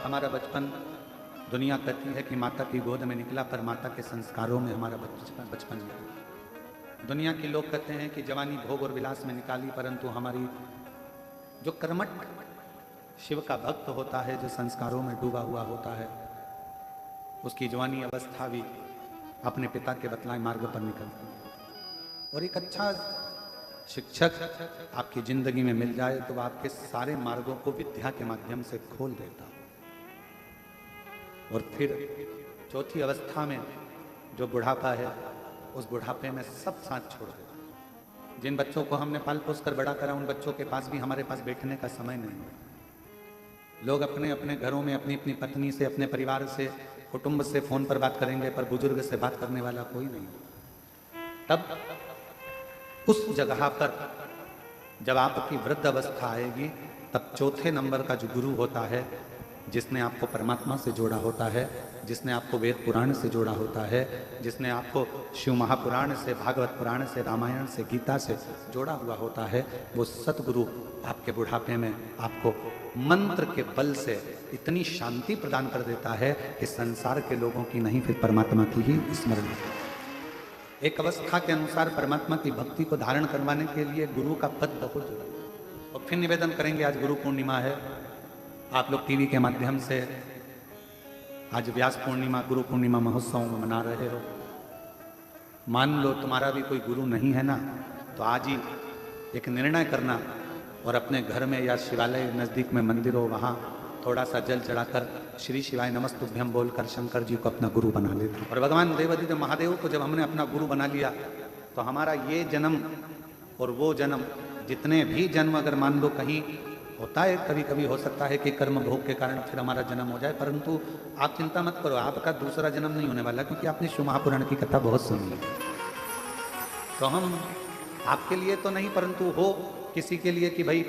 हमारा बचपन, दुनिया कहती है कि माता की गोद में निकला, पर माता के संस्कारों में हमारा बचपन निकला। दुनिया के लोग कहते हैं कि जवानी भोग और विलास में निकाली, परंतु हमारी जो कर्मठ शिव का भक्त होता है, जो संस्कारों में डूबा हुआ होता है, उसकी जवानी अवस्था भी अपने पिता के बतलाए मार्ग पर निकलती है। और एक अच्छा शिक्षक आपकी जिंदगी में मिल जाए तो आपके सारे मार्गों को विद्या के माध्यम से खोल देता है। और फिर चौथी अवस्था में जो बुढ़ापा है, उस बुढ़ापे में सब साथ छोड़ देता। जिन बच्चों को हमने पाल पोस कर बड़ा करा, उन बच्चों के पास भी हमारे पास बैठने का समय नहीं है। लोग अपने अपने घरों में अपनी अपनी पत्नी से, अपने परिवार से, कुटुंब से फोन पर बात करेंगे, पर बुजुर्ग से बात करने वाला कोई नहीं। तब उस जगह पर जब आपकी वृद्ध अवस्था आएगी, तब चौथे नंबर का जो गुरु होता है, जिसने आपको परमात्मा से जोड़ा होता है, जिसने आपको वेद पुराण से जोड़ा होता है, जिसने आपको शिव महापुराण से, भागवत पुराण से, रामायण से, गीता से जोड़ा हुआ होता है, वो सतगुरु आपके बुढ़ापे में आपको मंत्र के बल से इतनी शांति प्रदान कर देता है कि संसार के लोगों की नहीं, फिर परमात्मा की ही स्मरण। एक अवस्था के अनुसार परमात्मा की भक्ति को धारण करवाने के लिए गुरु का पद बहुत जरूरी है। और फिर निवेदन करेंगे, आज गुरु पूर्णिमा है, आप लोग टीवी के माध्यम से आज व्यास पूर्णिमा, गुरु पूर्णिमा महोत्सव में मना रहे हो। मान लो तुम्हारा भी कोई गुरु नहीं है ना, तो आज ही एक निर्णय करना और अपने घर में या शिवालय नज़दीक में मंदिर हो, वहाँ थोड़ा सा जल चढ़ाकर श्री शिवाय नमस्तुभ्यम बोलकर शंकर जी को अपना गुरु बना लेते। और भगवान देवादिदेव महादेव को जब हमने अपना गुरु बना लिया, तो हमारा ये जन्म और वो जन्म, जितने भी जन्म अगर मान लो कहीं होता है, कभी कभी हो सकता है कि कर्म भोग के कारण फिर हमारा जन्म हो जाए, परंतु आप चिंता मत करो, आपका दूसरा जन्म नहीं होने वाला, क्योंकि आपने शिव महापुराण की कथा बहुत सुनी है। तो हम आपके लिए तो नहीं, परंतु हो किसी के लिए कि भाई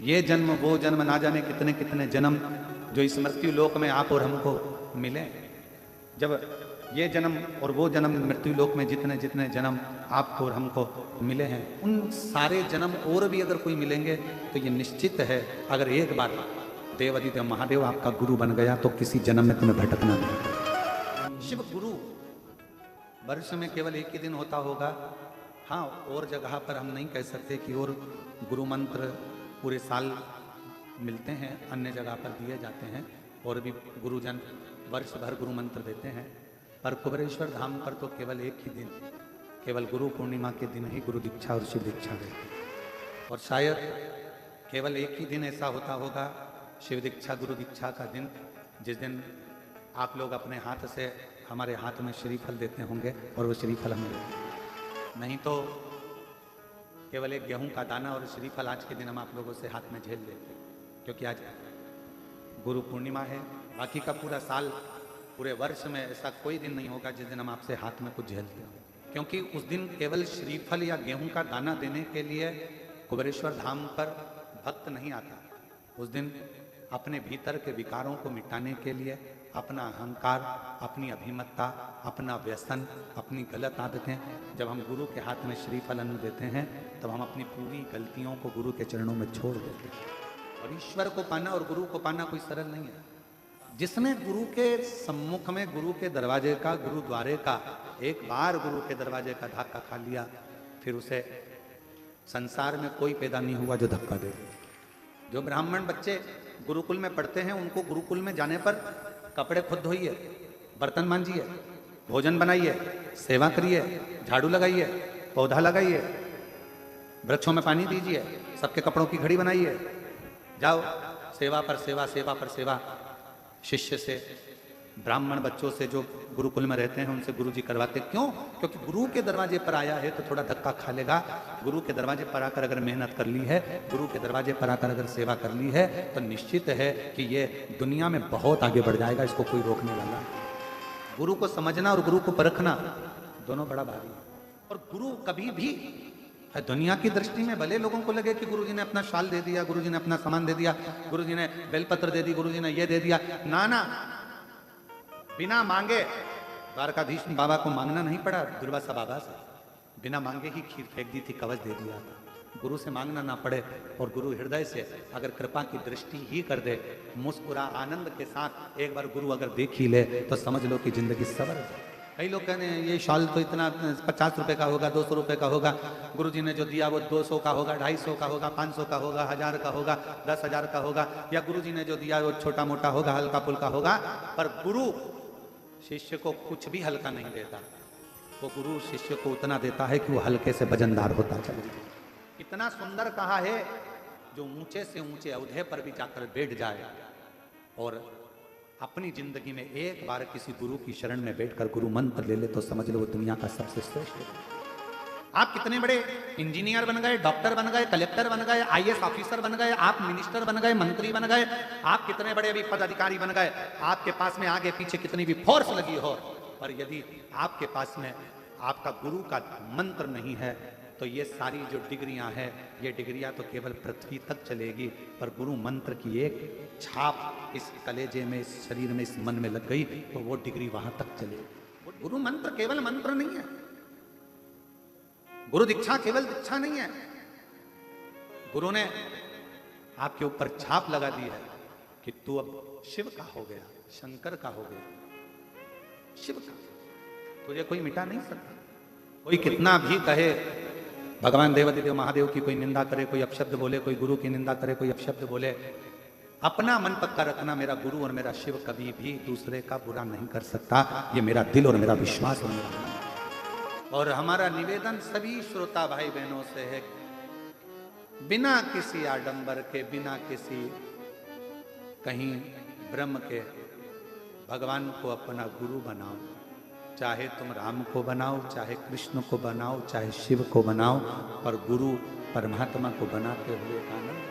ये जन्म वो जन्म, ना जाने कितने कितने जन्म जो इस मृत्यु लोक में आप और हमको मिले। जब ये जन्म और वो जन्म, मृत्यु लोक में जितने जितने जन्म आपको और हमको मिले हैं, उन सारे जन्म और भी अगर कोई मिलेंगे तो ये निश्चित है, अगर एक बार देवादिदेव महादेव आपका गुरु बन गया तो किसी जन्म में तुम्हें भटकना नहीं। शिव गुरु वर्ष में केवल एक ही दिन होता होगा। हाँ, और जगह पर हम नहीं कह सकते कि और गुरु मंत्र पूरे साल मिलते हैं, अन्य जगह पर दिए जाते हैं और भी गुरुजन वर्ष भर गुरु मंत्र देते हैं, पर कुबेरेश्वर धाम पर तो केवल एक ही दिन, केवल गुरु पूर्णिमा के दिन ही गुरु दीक्षा और शिव दीक्षा देते। और शायद केवल एक ही दिन ऐसा होता होगा, शिव दीक्षा गुरु दीक्षा का दिन, जिस दिन आप लोग अपने हाथ से हमारे हाथ में श्रीफल देते होंगे और वो श्रीफल हमें देते हैं। नहीं तो केवल एक गेहूं का दाना और श्रीफल आज के दिन हम आप लोगों से हाथ में झेल लेते, क्योंकि आज गुरु पूर्णिमा है। बाकी का पूरा साल, पूरे वर्ष में ऐसा कोई दिन नहीं होगा जिस दिन हम आपसे हाथ में कुछ झेलते हो, क्योंकि उस दिन केवल श्रीफल या गेहूं का दाना देने के लिए कुबेरेश्वर धाम पर भक्त नहीं आता। उस दिन अपने भीतर के विकारों को मिटाने के लिए, अपना अहंकार, अपनी अभिमत्ता, अपना व्यसन, अपनी गलत आदतें, जब हम गुरु के हाथ में श्रीफल अन्न देते हैं, तब हम अपनी पूरी गलतियों को गुरु के चरणों में छोड़ देते हैं। और ईश्वर को पाना और गुरु को पाना कोई सरल नहीं है। जिसने गुरु के सम्मुख में, गुरु के दरवाजे का, गुरुद्वारे का, एक बार गुरु के दरवाजे का धक्का खा लिया, फिर उसे संसार में कोई पैदा नहीं हुआ जो धक्का दे। जो ब्राह्मण बच्चे गुरुकुल में पढ़ते हैं, उनको गुरुकुल में जाने पर कपड़े खुद धोइए, बर्तन मांजिए, भोजन बनाइए, सेवा करिए, झाड़ू लगाइए, पौधा लगाइए, वृक्षों में पानी दीजिए, सबके कपड़ों की घड़ी बनाइए, जाओ सेवा पर सेवा, सेवा पर सेवा। शिष्य से, ब्राह्मण बच्चों से जो गुरुकुल में रहते हैं, उनसे गुरु जी करवाते। क्यों? क्योंकि गुरु के दरवाजे पर आया है तो थोड़ा धक्का खा लेगा। गुरु के दरवाजे पर आकर अगर मेहनत कर ली है, गुरु के दरवाजे पर आकर अगर सेवा कर ली है, तो निश्चित है कि ये दुनिया में बहुत आगे बढ़ जाएगा, इसको कोई रोकने वाला। गुरु को समझना और गुरु को परखना दोनों बड़ा भारी है। और गुरु कभी भी दुनिया की दृष्टि में भले लोगों को लगे कि गुरुजी ने अपना शाल दे दिया, गुरुजी ने अपना सामान दे दिया, गुरुजी ने बेलपत्र दे दी, गुरुजी ने ये दे दिया, ना ना, बिना मांगे द्वारकाधीश बाबा को मांगना नहीं पड़ा दुर्वासा बाबा से, बिना मांगे ही खीर फेंक दी थी, कवच दे दिया था। गुरु से मांगना ना पड़े और गुरु हृदय से अगर कृपा की दृष्टि ही कर दे, मुस्कुरा आनंद के साथ एक बार गुरु अगर देख ही ले तो समझ लो कि जिंदगी सवर है। कई लोग कहते हैं ये शॉल तो इतना 50 रुपए का होगा, 200 रुपए का होगा, गुरु जी ने जो दिया वो 200 का होगा, 250 का होगा, 500 का होगा, 1000 का होगा, 10,000 का होगा, या गुरु जी ने जो दिया वो छोटा मोटा होगा, हल्का फुल्का होगा। पर गुरु शिष्य को कुछ भी हल्का नहीं देता, वो गुरु शिष्य को उतना देता है कि वो हल्के से वजनदार होता चले। इतना सुंदर कहा है, जो ऊंचे से ऊंचे औहदे पर भी जाकर बैठ जाए और अपनी जिंदगी में एक बार किसी गुरु की शरण में बैठकर गुरु मंत्र ले ले तो समझ लो वो दुनिया का सबसे श्रेष्ठ है। आप कितने बड़े इंजीनियर बन गए, डॉक्टर बन गए, कलेक्टर बन गए, आईएएस ऑफिसर बन गए, आप मिनिस्टर बन गए, मंत्री बन गए, आप कितने बड़े अभी पदाधिकारी बन गए, आपके पास में आगे पीछे कितनी भी फोर्स लगी हो, पर यदि आपके पास में आपका गुरु का मंत्र नहीं है तो ये सारी जो डिग्रियां हैं, ये डिग्रियां तो केवल पृथ्वी तक चलेगी, पर गुरु मंत्र की एक छाप इस कलेजे में, इस शरीर में, इस मन में लग गई तो वो डिग्री वहां तक चलेगी। गुरु मंत्र केवल मंत्र नहीं है, गुरु दीक्षा केवल दीक्षा नहीं है। गुरु ने आपके ऊपर छाप लगा दी है कि तू अब शिव का हो गया, शंकर का हो गया, शिव का, तुझे कोई मिटा नहीं सकता। कोई कितना भी कहे, भगवान देवादिदेव महादेव की कोई निंदा करे, कोई अपशब्द बोले, कोई गुरु की निंदा करे, कोई अपशब्द बोले, अपना मन पक्का रखना, मेरा गुरु और मेरा शिव कभी भी दूसरे का बुरा नहीं कर सकता। ये मेरा दिल और मेरा विश्वास है। और हमारा निवेदन सभी श्रोता भाई बहनों से है, बिना किसी आडंबर के, बिना किसी कहीं ब्रह्म के, भगवान को अपना गुरु बनाओ। चाहे तुम राम को बनाओ, चाहे कृष्ण को बनाओ, चाहे शिव को बनाओ, पर गुरु परमात्मा को बनाते हुए आनंद